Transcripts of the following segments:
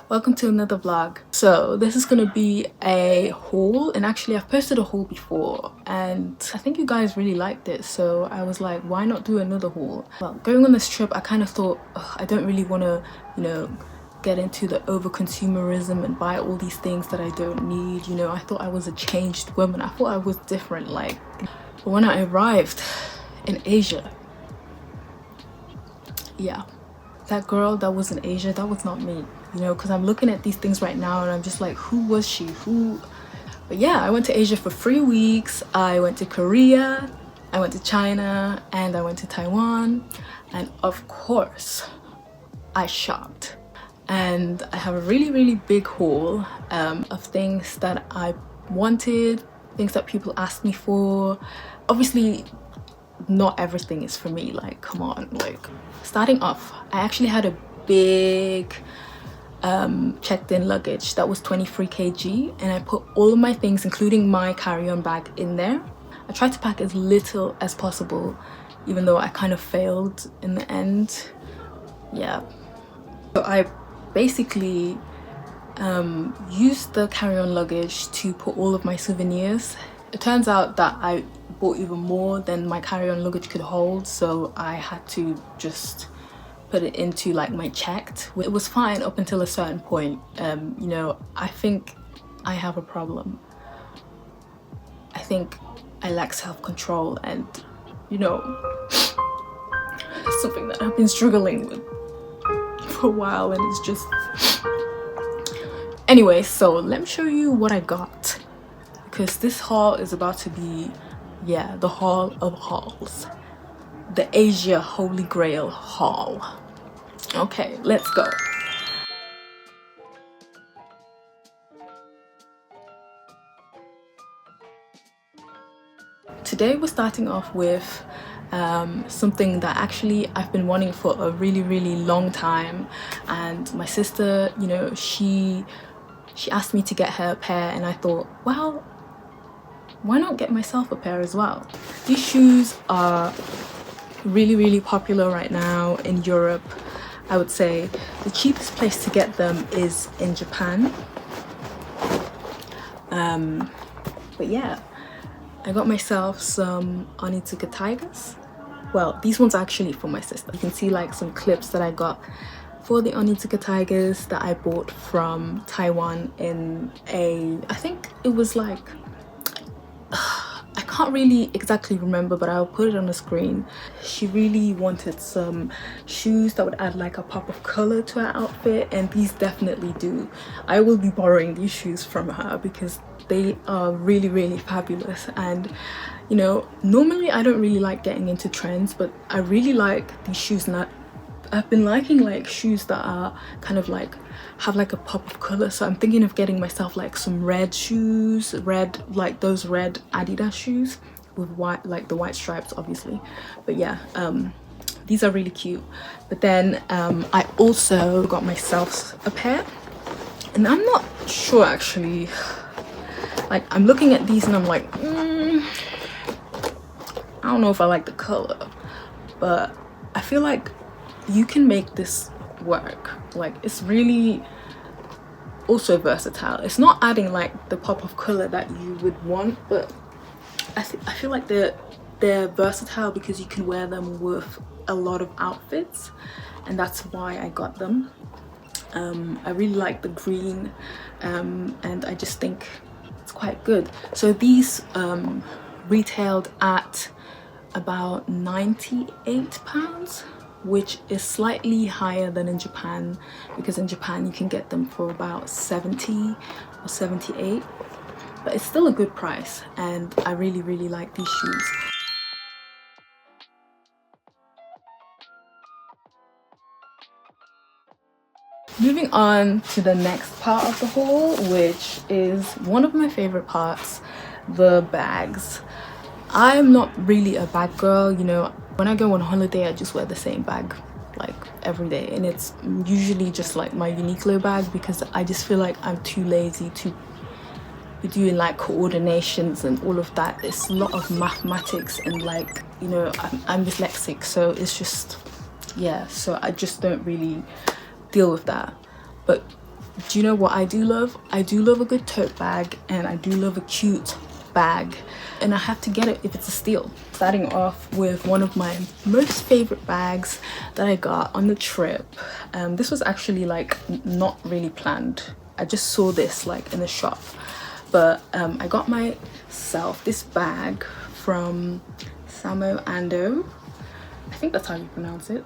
Welcome to another vlog. So this is gonna be a haul, and actually I've posted a haul before and I think you guys really liked it, so I was like, why not do another haul? Well, going on this trip I kind of thought, I don't really want to, get into the over consumerism and buy all these things that I don't need. I thought I was a changed woman. I thought I was different. But when I arrived in Asia, yeah, that girl that was in Asia, that was not me, because I'm looking at these things right now and I'm just like, who was she? But yeah, I went to Asia for 3 weeks. I went to Korea, I went to China, and I went to Taiwan, and of course I shopped. And I have a really big haul of things that I wanted, things that people asked me for. Obviously not everything is for me, like, come on. Starting off, I actually had a big checked in luggage that was 23 kg, and I put all of my things, including my carry-on bag, in there. I tried to pack as little as possible, even though I kind of failed in the end. Yeah, so I basically used the carry-on luggage to put all of my souvenirs. It turns out that I bought even more than my carry-on luggage could hold, so I had to just put it into like my checked. It was fine up until a certain point. I think I have a problem. I think I lack self-control, and it's something that I've been struggling with for a while, and it's just... Anyway, so let me show you what I got, because this haul is about to be, yeah, the haul of hauls. The Asia Holy Grail haul. Okay, let's go. Today we're starting off with something that actually I've been wanting for a really long time, and my sister, she asked me to get her a pair, and I thought, well, why not get myself a pair as well? These shoes are really popular right now in Europe. I would say the cheapest place to get them is in Japan. But yeah, I got myself some onitsuka tigers. Well, these ones are actually for my sister. You can see like some clips that I got for the onitsuka tigers that I bought from Taiwan in I think it was like, I can't really exactly remember, but I'll put it on the screen. She really wanted some shoes that would add like a pop of color to her outfit, and these definitely do. I will be borrowing these shoes from her because they are really fabulous. And normally I don't really like getting into trends, but I really like these shoes, and I've been liking like shoes that are kind of like have like a pop of color. So I'm thinking of getting myself like some red shoes, like those red Adidas shoes with white, like the white stripes obviously. But yeah, these are really cute. But then I also got myself a pair, and I'm not sure actually, like I'm looking at these and I'm like, I don't know if I like the color, but I feel like you can make this work. Like, it's really also versatile. It's not adding like the pop of color that you would want, but I feel like they're versatile because you can wear them with a lot of outfits, and that's why I got them. I really like the green, and I just think it's quite good. So these retailed at about £98, which is slightly higher than in Japan, because in Japan you can get them for about 70 or 78, but it's still a good price, and I really like these shoes. Moving on to the next part of the haul, which is one of my favorite parts, the bags. I'm not really a bag girl, when I go on holiday I just wear the same bag like every day, and it's usually just like my Uniqlo bag, because I just feel like I'm too lazy to be doing like coordinations and all of that. It's a lot of mathematics, and like, I'm dyslexic, so it's just, yeah, so I just don't really deal with that. But Do you know what I do love? I do love a good tote bag, and I do love a cute bag, and I have to get it if it's a steal. Starting off with one of my most favorite bags that I got on the trip. This was actually like not really planned. I just saw this like in the shop, but I got myself this bag from Samo Ando. I think that's how you pronounce it.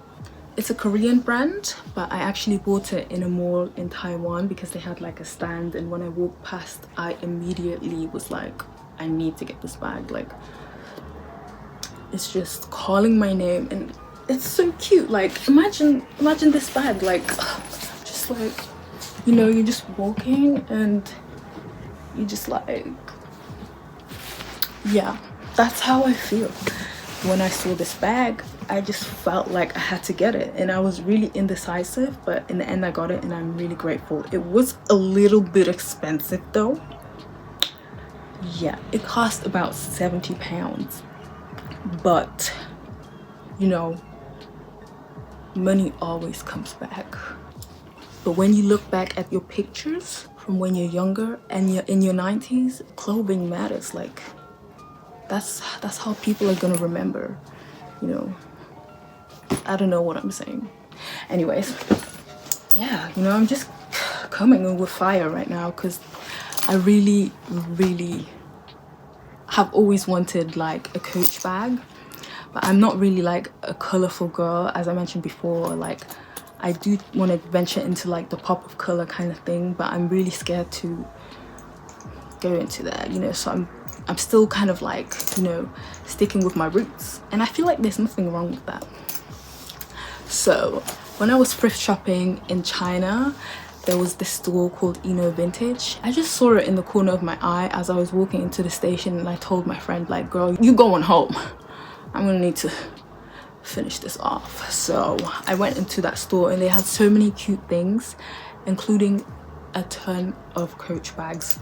It's a Korean brand, but I actually bought it in a mall in Taiwan because they had like a stand, and when I walked past, I immediately was like, I need to get this bag. Like, it's just calling my name, and it's so cute. Like, imagine this bag, like just like, you know, you're just walking and you just like, yeah, that's how I feel. When I saw this bag, I just felt like I had to get it, and I was really indecisive, but in the end I got it, and I'm really grateful. It was a little bit expensive though. Yeah, it cost about £70, but you know, money always comes back. But when you look back at your pictures from when you're younger and you're in your 90s, clothing matters. Like, that's how people are gonna remember, you know. I don't know what I'm saying. Anyways, yeah, you know, I'm just coming in with fire right now because I really have always wanted like a Coach bag, but I'm not really like a colorful girl, as I mentioned before. Like, I do want to venture into like the pop of color kind of thing, but I'm really scared to go into that, you know. So I'm still kind of like, you know, sticking with my roots, and I feel like there's nothing wrong with that. So when I was thrift shopping in China, there was this store called Eno Vintage. I just saw it in the corner of my eye as I was walking into the station, and I told my friend, like, girl, you going home, I'm gonna need to finish this off. So I went into that store, and they had so many cute things, including a ton of Coach bags,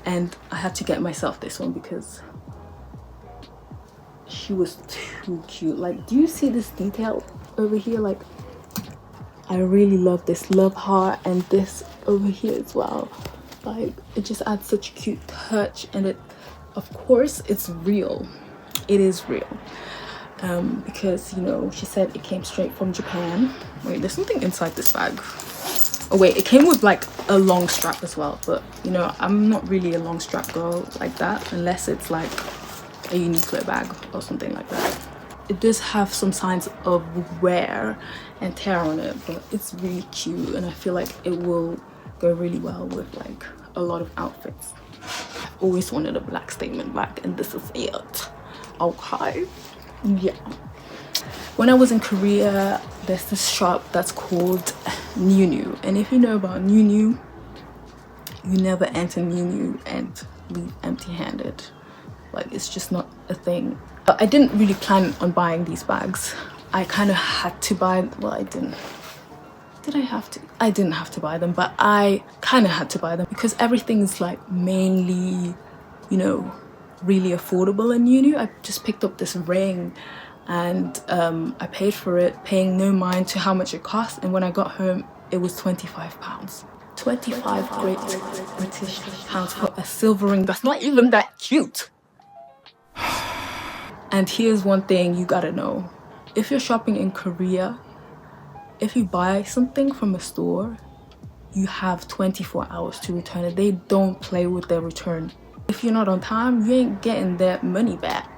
and I had to get myself this one because she was too cute. Like, do you see this detail over here? Like, I really love this love heart, and this over here as well. Like, it just adds such a cute touch, and it, of course, it's real. It is real. Because, you know, she said it came straight from Japan. Wait, there's something inside this bag. Oh wait, it came with like a long strap as well, but you know, I'm not really a long strap girl like that, unless it's like a Uniqlo bag or something like that. It does have some signs of wear and tear on it, but it's really cute, and I feel like it will go really well with like a lot of outfits. I've always wanted a black statement bag, and this is it. Okay, yeah. When I was in Korea, there's this shop that's called New New, and if you know about New New, you never enter New New and leave empty-handed. Like, it's just not a thing. But I didn't really plan on buying these bags. I kind of had to buy, well, I didn't. Did I have to? I didn't have to buy them, but I kind of had to buy them because everything is like mainly, you know, really affordable in New New. I just picked up this ring, and I paid for it, paying no mind to how much it cost, and when I got home it was £25. 25 great British pounds for a silver ring that's not even that cute. And here's one thing you gotta know: if you're shopping in Korea, if you buy something from a store, you have 24 hours to return it. They don't play with their return. If you're not on time, you ain't getting that money back.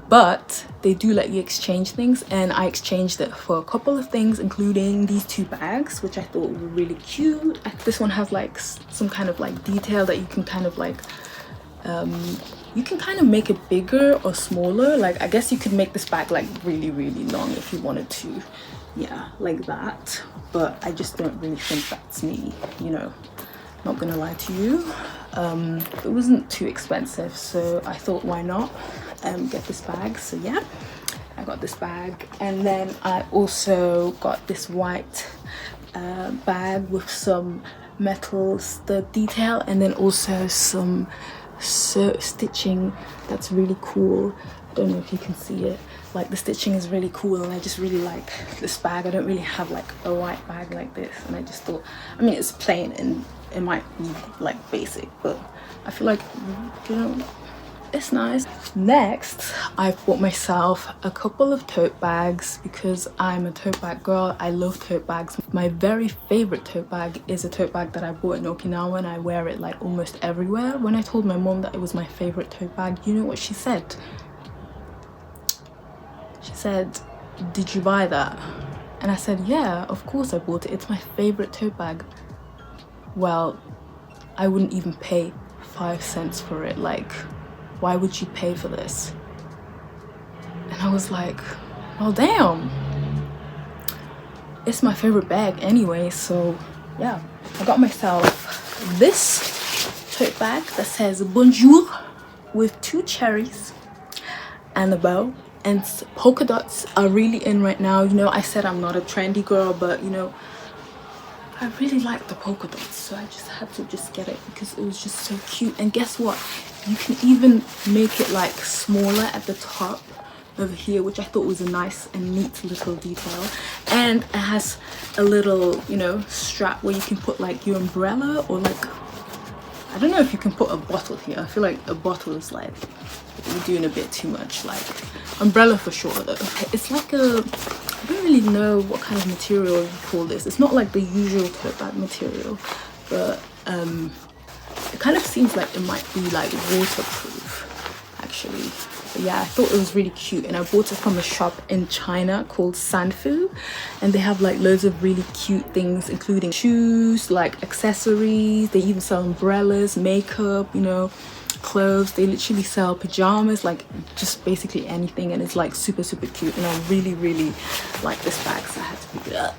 But they do let you exchange things, and I exchanged it for a couple of things, including these two bags, which I thought were really cute. This one has like some kind of like detail that you can kind of like you can kind of make it bigger or smaller. Like, I guess you could make this bag like really long if you wanted to, yeah, like that. But I just don't really think that's me, you know, not gonna lie to you. It wasn't too expensive, so I thought, why not get this bag. So yeah, I got this bag, and then I also got this white bag with some metal stud detail, and then also some stitching that's really cool. I don't know if you can see it, like the stitching is really cool, and I just really like this bag. I don't really have like a white bag like this, and I just thought, I mean, it's plain and it might be like basic, but I feel like, you know, it's nice. Next, I bought myself a couple of tote bags because I'm a tote bag girl. I love tote bags. My very favorite tote bag is a tote bag that I bought in Okinawa, and I wear it like almost everywhere. When I told my mom that it was my favorite tote bag, you know what she said? She said, "Did you buy that?" And I said, "Yeah, of course I bought it. It's my favorite tote bag." Well, I wouldn't even pay 5 cents for it. Like, why would you pay for this? And I was like, well, damn. It's my favorite bag anyway, so yeah. I got myself this tote bag that says bonjour with 2 cherries and a bow. And polka dots are really in right now. You know, I said I'm not a trendy girl, but you know, I really like the polka dots, so I just had to just get it because it was just so cute. And guess what? You can even make it like smaller at the top over here, which I thought was a nice and neat little detail. And it has a little, you know, strap where you can put like your umbrella, or like, I don't know if you can put a bottle here. I feel like a bottle is like, you're doing a bit too much. Like, umbrella for sure though. It's like a, I don't really know what kind of material you call this. It's not like the usual tote bag material, but it kind of seems like it might be like waterproof actually. But yeah, I thought it was really cute, and I bought it from a shop in China called Sanfu, and they have like loads of really cute things, including shoes, like accessories. They even sell umbrellas, makeup, you know, clothes. They literally sell pajamas, like just basically anything, and it's like super cute, and I really like this bag, so I had to pick it up.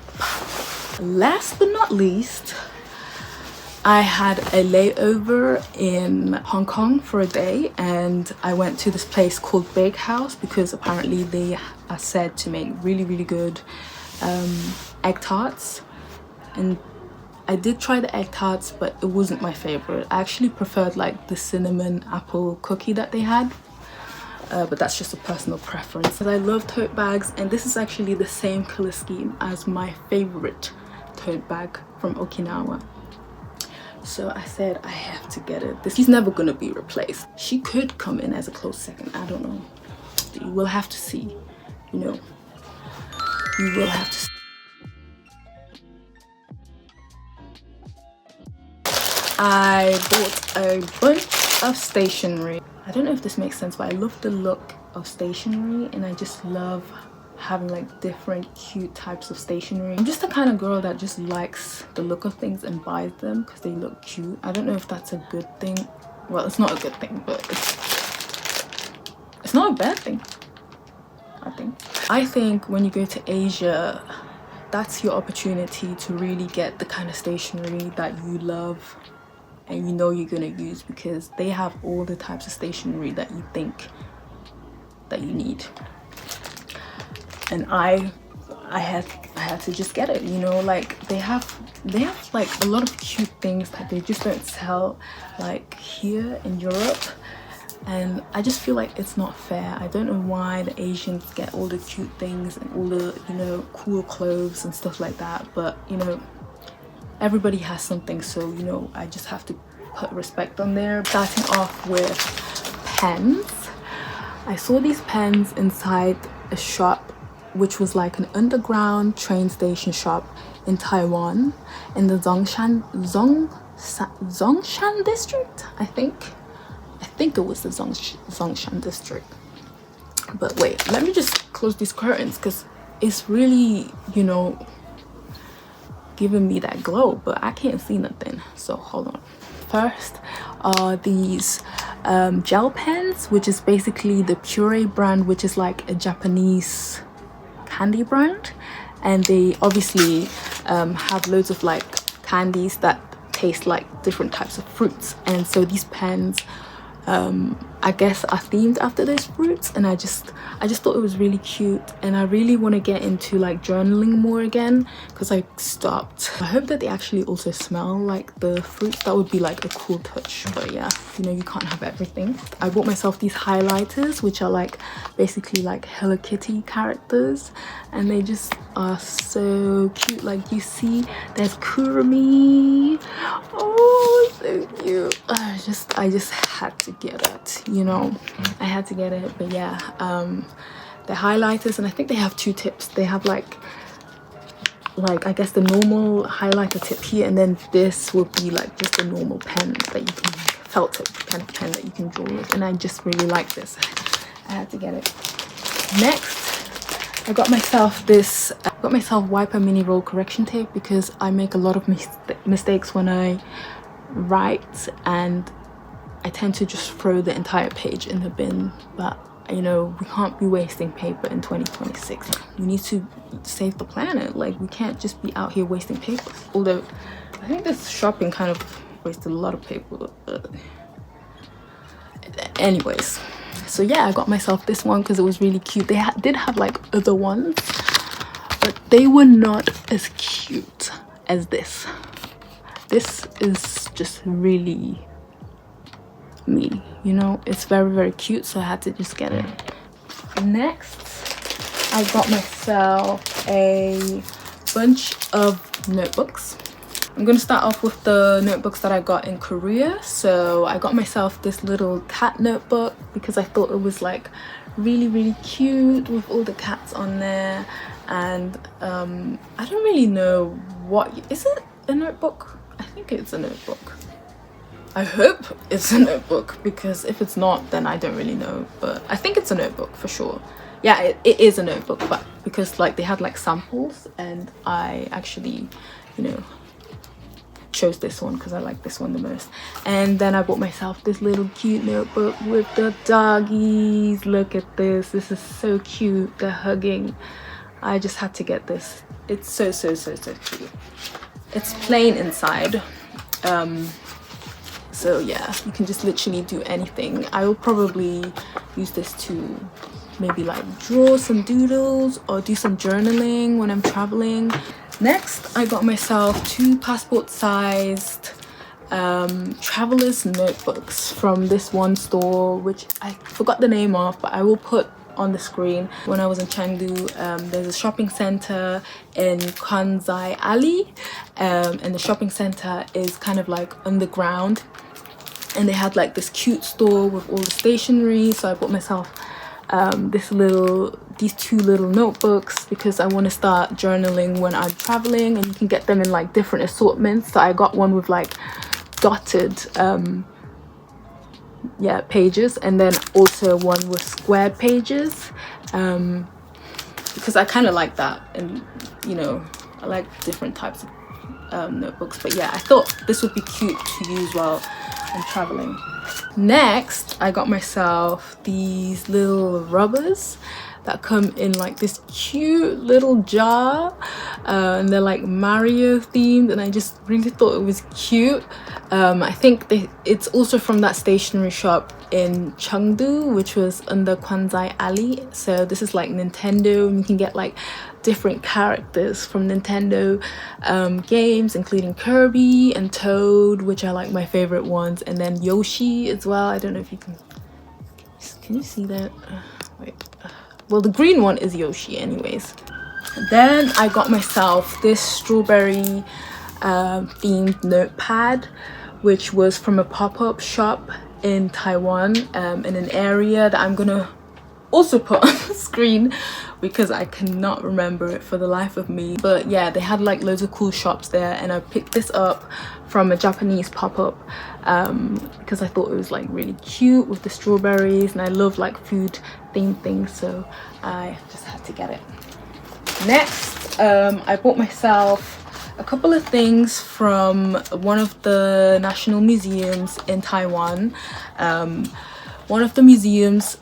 Last but not least, I had a layover in Hong Kong for a day, and I went to this place called Bake House because apparently they are said to make really good egg tarts. And I did try the egg tarts, but it wasn't my favorite. I actually preferred like the cinnamon apple cookie that they had, but that's just a personal preference. But I love tote bags, and this is actually the same color scheme as my favorite tote bag from Okinawa. So I said I have to get it. She's never gonna be replaced. She could come in as a close second, I don't know. You will have to see, you know. You will have to see. I bought a bunch of stationery. I don't know if this makes sense, but I love the look of stationery, and I just love having like different cute types of stationery. I'm just the kind of girl that just likes the look of things and buys them because they look cute. I don't know if that's a good thing. Well, it's not a good thing, but it's not a bad thing, I think when you go to Asia, that's your opportunity to really get the kind of stationery that you love and you know you're gonna use, because they have all the types of stationery that you think that you need. And I had to just get it, you know. Like they have like a lot of cute things that they just don't sell like here in Europe, and I just feel like it's not fair. I don't know why the Asians get all the cute things and all the, you know, cool clothes and stuff like that, but you know, everybody has something, so you know, I just have to put respect on there. Starting off with pens. I saw these pens inside a shop which was like an underground train station shop in Taiwan, in the Zongshan district, I think it was the Zongshan district. But wait, let me just close these curtains because it's really, you know, giving me that glow, but I can't see nothing, so hold on. First are these gel pens, which is basically the Puree brand, which is like a Japanese candy brand, and they obviously have loads of like candies that taste like different types of fruits. And so these pens I guess are themed after those fruits, and I just thought it was really cute, and I really want to get into like journaling more again because I stopped. I hope that they actually also smell like the fruits. That would be like a cool touch, but yeah, you know, you can't have everything. I bought myself these highlighters, which are like basically like Hello Kitty characters, and they just are so cute. Like, you see there's Kurumi. Oh, so cute. I just had to get it, you know. I had to get it. But yeah, they're highlighters, and I think they have two tips. They have like I guess the normal highlighter tip here, and then this would be like just a normal pen that you can, felt tip kind of pen that you can draw with, and I just really like this. I had to get it. Next, I got myself this wiper mini roll correction tape because I make a lot of mistakes when I write, and I tend to just throw the entire page in the bin. But you know, we can't be wasting paper in 2026. We need to save the planet. Like, we can't just be out here wasting paper. Although I think this shopping kind of wasted a lot of paper. Anyways, so yeah, I got myself this one because it was really cute. They did have like other ones, but they were not as cute as this. This is just really me, you know. It's very, very cute, so I had to just get it. Next, I got myself a bunch of notebooks. I'm gonna start off with the notebooks that I got in Korea. So I got myself this little cat notebook because I thought it was like really, really cute with all the cats on there. And I don't really know what is it, a notebook? I think it's a notebook. I hope it's a notebook, because if it's not, then I don't really know, but I think it's a notebook for sure. Yeah, it is a notebook, but because like they had like samples, and I actually, you know, chose this one because I like this one the most. And then I bought myself this little cute notebook with the doggies. Look at this. This is so cute. They're hugging. I just had to get this. It's so cute. It's plain inside. So yeah, you can just literally do anything. I will probably use this to maybe like draw some doodles or do some journaling when I'm traveling. Next, I got myself two passport-sized traveler's notebooks from this one store, which I forgot the name of, but I will put on the screen. When I was in Chengdu, there's a shopping center in Kwanzai Alley, and the shopping center is kind of like underground, and they had like this cute store with all the stationery. So I bought myself these two little notebooks because I want to start journaling when I'm traveling, and you can get them in like different assortments. So I got one with like dotted pages, and then also one with squared pages, because I kind of like that, and you know, I like different types of notebooks. But yeah, I thought this would be cute to use while I'm traveling. Next, I got myself these little rubbers that come in like this cute little jar, and they're like Mario themed, and I just really thought it was cute. I think it's also from that stationery shop in Chengdu, which was under Kwanzai Alley. So this is like Nintendo, and you can get like different characters from Nintendo games, including Kirby and Toad, which are like my favorite ones, and then Yoshi as well. I don't know if you can you see that? Wait. Well, the green one is Yoshi anyways. Then I got myself this strawberry themed notepad, which was from a pop-up shop in Taiwan, in an area that I'm gonna also put on the screen because I cannot remember it for the life of me. But yeah, they had like loads of cool shops there, and I picked this up from a Japanese pop-up because I thought it was like really cute with the strawberries, and I love like food themed things, so I just had to get it. Next, I bought myself a couple of things from one of the national museums in Taiwan. One of the museums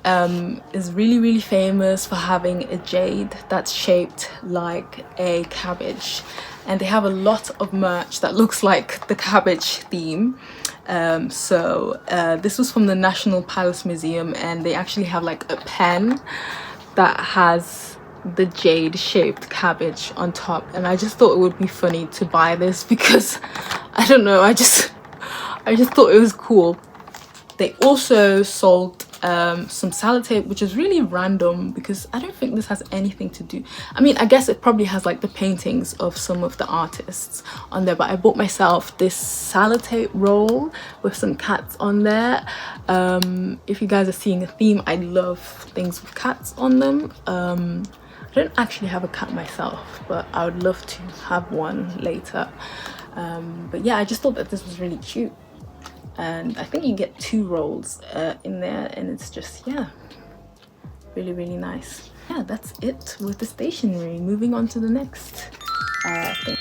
is really famous for having a jade that's shaped like a cabbage, and they have a lot of merch that looks like the cabbage theme. This was from the National Palace Museum, and they actually have like a pen that has the jade shaped cabbage on top, and I just thought it would be funny to buy this because I don't know, I just thought it was cool. They also sold some sellotape, which is really random because I don't think this has anything to do, I mean, I guess it probably has like the paintings of some of the artists on there, but I bought myself this sellotape roll with some cats on there. If you guys are seeing a theme, I love things with cats on them. I don't actually have a cat myself, but I would love to have one later. But yeah, I just thought that this was really cute. And I think you get 2 rolls in there, and it's just, yeah, really, really nice. Yeah, that's it with the stationery. Moving on to the next thing.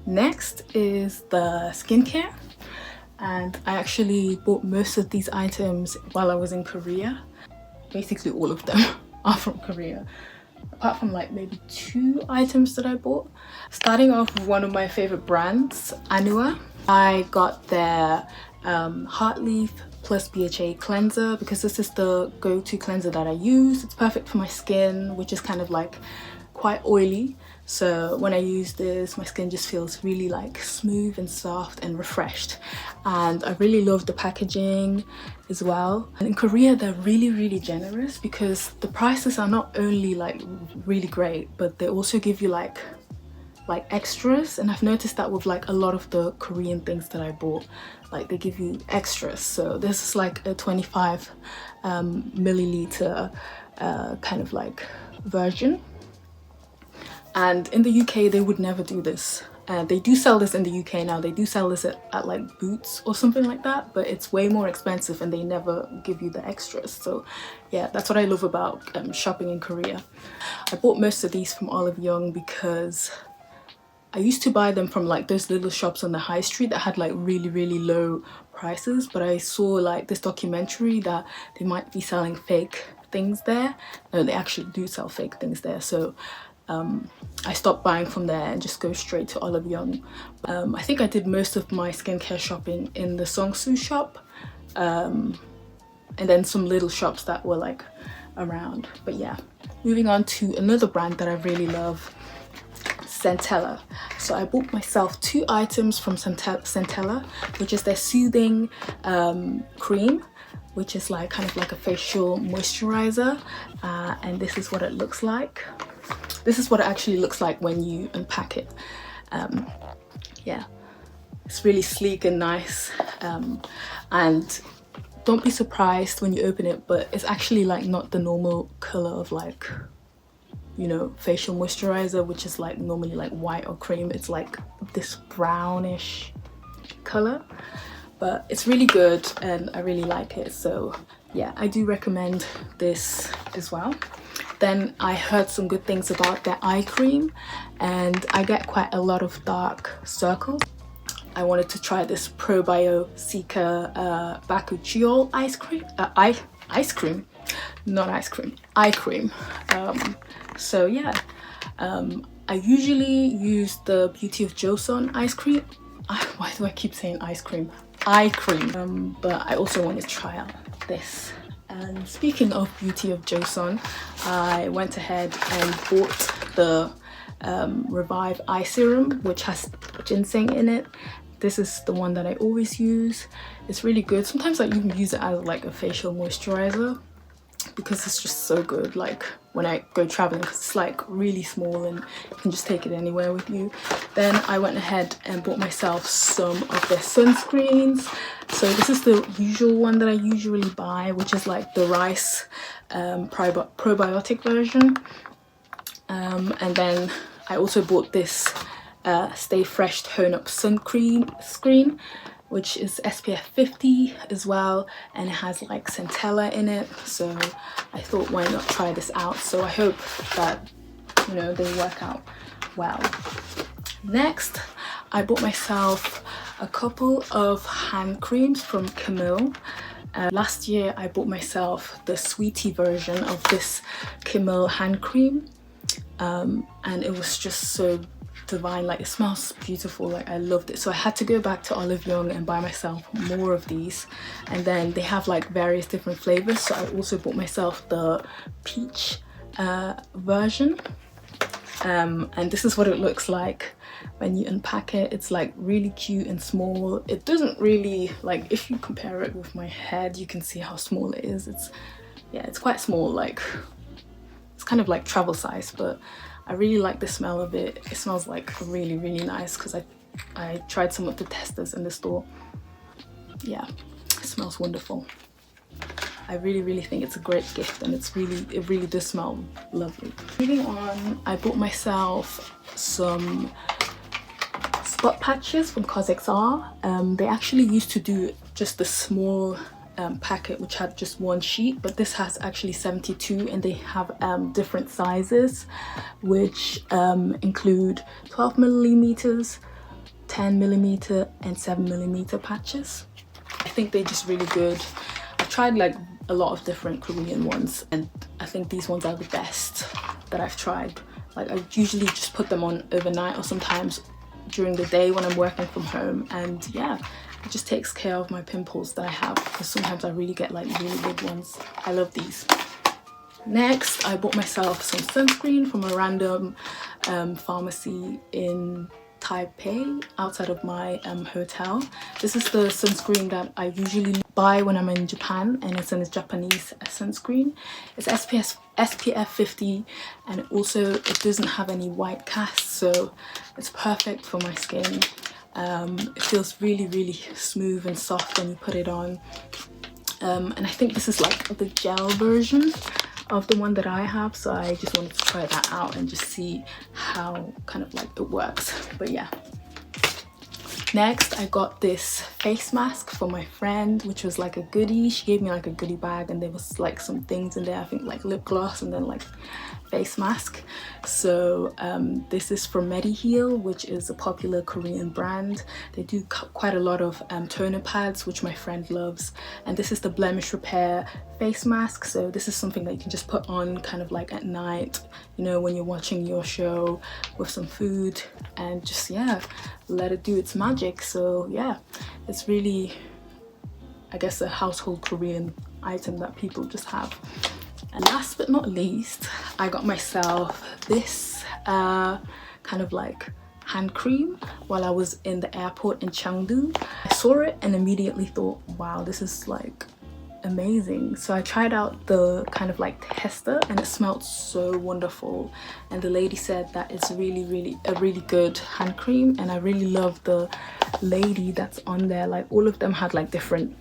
Next is the skincare, and I actually bought most of these items while I was in Korea. Basically all of them are from Korea, apart from like maybe 2 items that I bought. Starting off with one of my favorite brands, Anua. I got their Heart Leaf plus BHA cleanser because this is the go-to cleanser that I use. It's perfect for my skin, which is kind of like quite oily. So when I use this, my skin just feels really like smooth and soft and refreshed. And I really love the packaging as well. And in Korea, they're really, really generous because the prices are not only like really great, but they also give you like extras. And I've noticed that with like a lot of the Korean things that I bought, like they give you extras. So this is like a 25 milliliter kind of like version. And in the UK, they would never do this. They do sell this in the UK now. They do sell this at like Boots or something like that, but it's way more expensive and they never give you the extras. So yeah, that's what I love about shopping in Korea. I bought most of these from Olive Young because I used to buy them from like those little shops on the high street that had like really, really low prices, but I saw like this documentary that they might be selling fake things there. No, they actually do sell fake things there. So I stopped buying from there and just go straight to Olive Young. I think I did most of my skincare shopping in the Songsu shop, and then some little shops that were like around. But yeah, moving on to another brand that I really love, Centella. So I bought myself 2 items from Centella, which is their soothing cream, which is like kind of like a facial moisturizer, and this is what it looks like. This is what it actually looks like when you unpack it. Yeah, it's really sleek and nice, and don't be surprised when you open it, but it's actually like not the normal color of like, you know, facial moisturizer, which is like normally like white or cream. It's like this brownish color, but it's really good and I really like it. So yeah, I do recommend this as well. Then I heard some good things about their eye cream, and I get quite a lot of dark circles. I wanted to try this Probio Sika Bakuchiol ice cream, not ice cream, eye cream. So yeah, I usually use the Beauty of Joseon ice cream. Why do I keep saying ice cream? Eye cream. But I also want to try out this. And speaking of Beauty of Joseon, I went ahead and bought the Revive Eye Serum, which has ginseng in it. This is the one that I always use. It's really good. Sometimes I even use it as like a facial moisturizer because it's just so good, like when I go traveling, because it's like really small and you can just take it anywhere with you. Then I went ahead and bought myself some of their sunscreens. So this is the usual one that I usually buy, which is like the rice probiotic version. And then I also bought this Stay Fresh Tone Up Sun Screen, which is SPF 50 as well, and it has like centella in it. So I thought, why not try this out? So I hope that, you know, they work out well. Next, I bought myself a couple of hand creams from Camille. Last year I bought myself the sweetie version of this Camille hand cream, and it was just so divine. Like, it smells beautiful, like I loved it. So I had to go back to Olive Young and buy myself more of these, and then they have like various different flavors. So I also bought myself the peach version, and this is what it looks like when you unpack it. It's like really cute and small. It doesn't really, like, if you compare it with my head, you can see how small it is. It's quite small, like it's kind of like travel size, but I really like the smell of it. It smells like really, really nice because I tried some of the testers in the store. Yeah, it smells wonderful. I really, really think it's a great gift, and it really does smell lovely. Moving on, I bought myself some spot patches from CosXR. They actually used to do just the small packet which had just one sheet, but this has actually 72, and they have different sizes, which include 12 millimeters, 10 millimeter, and 7 millimeter patches. I think they're just really good. I've tried like a lot of different Korean ones, and I think these ones are the best that I've tried. Like, I usually just put them on overnight or sometimes during the day when I'm working from home, and yeah, it just takes care of my pimples that I have, because sometimes I really get like really big ones. I love these. Next, I bought myself some sunscreen from a random pharmacy in Taipei, outside of my hotel. This is the sunscreen that I usually buy when I'm in Japan, and it's a Japanese sunscreen. It's SPF 50, and also it doesn't have any white cast, so it's perfect for my skin. It feels really, really smooth and soft when you put it on, and I think this is like the gel version of the one that I have, so I just wanted to try that out and just see how kind of like it works. But yeah, next I got this face mask for my friend, which was like a goodie. She gave me like a goodie bag, and there was like some things in there, I think like lip gloss and then like face mask. So this is from Mediheal, which is a popular Korean brand. They do quite a lot of toner pads, which my friend loves, and this is the blemish repair face mask. So this is something that you can just put on kind of like at night, you know, when you're watching your show with some food, and just, yeah, let it do its magic. So yeah, it's really, I guess, a household Korean item that people just have. And last but not least, I got myself this kind of like hand cream while I was in the airport in Chengdu. I saw it and immediately thought, wow, this is like amazing. So I tried out the kind of like tester, and it smelled so wonderful, and the lady said that it's really a really good hand cream. And I really love the lady that's on there. Like, all of them had like different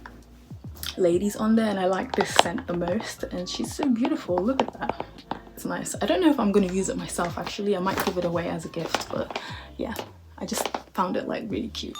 ladies on there, and I like this scent the most, and she's so beautiful. Look at that, it's nice. I don't know if I'm going to use it myself, actually. I might give it away as a gift, but yeah, I just found it like really cute.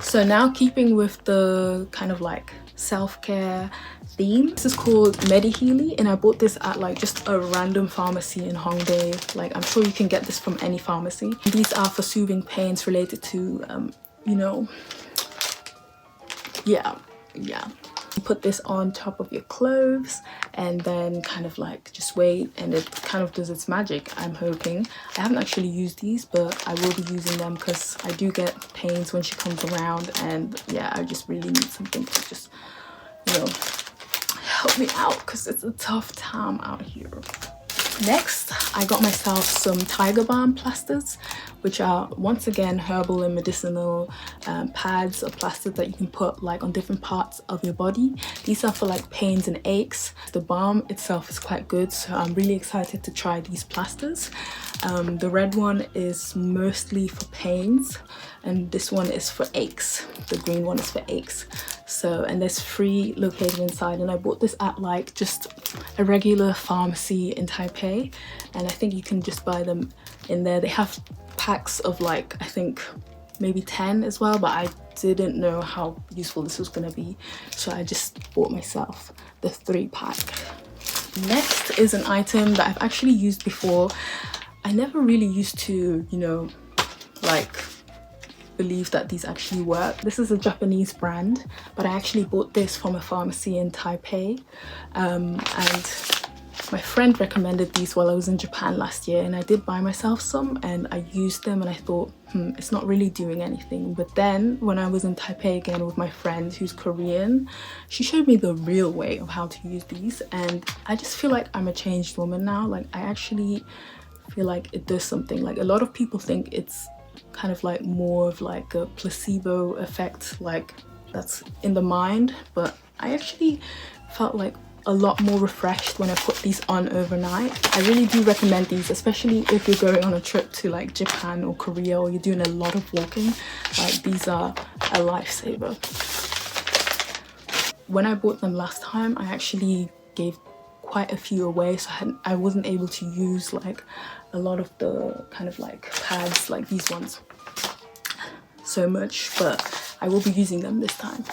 So now, keeping with the kind of like self-care theme, this is called Mediheal, and I bought this at like just a random pharmacy in Hongdae. Like, I'm sure you can get this from any pharmacy. These are for soothing pains related to you know, yeah. You put this on top of your clothes and then kind of like just wait, and it kind of does its magic, I'm hoping. I haven't actually used these, but I will be using them because I do get pains when she comes around, and yeah, I just really need something to just, you know, help me out because it's a tough time out here. Next, I got myself some tiger balm plasters, which are once again herbal and medicinal pads or plasters that you can put like on different parts of your body. These are for like pains and aches. The balm itself is quite good, so I'm really excited to try these plasters. The red one is mostly for pains, and this one is for aches. The green one is for aches. So, and there's 3 located inside, and I bought this at like just a regular pharmacy in Taipei, and I think you can just buy them in there. They have packs of like, I think maybe 10 as well, but I didn't know how useful this was gonna be, so I just bought myself the 3-pack. Next is an item that I've actually used before. I never really used to, you know, like believe that these actually work. This is a Japanese brand, but I actually bought this from a pharmacy in Taipei, and my friend recommended these while I was in Japan last year, and I did buy myself some and I used them and I thought, it's not really doing anything. But then when I was in Taipei again with my friend who's Korean, she showed me the real way of how to use these, and I just feel like I'm a changed woman now. Like, I actually feel like it does something. Like, a lot of people think it's kind of like more of like a placebo effect, like that's in the mind, but I actually felt like a lot more refreshed when I put these on overnight. I really do recommend these, especially if you're going on a trip to like Japan or Korea, or you're doing a lot of walking. Like, these are a lifesaver. When I bought them last time, I actually gave quite a few away, so I wasn't able to use like a lot of the kind of like pads like these ones so much, but I will be using them this time.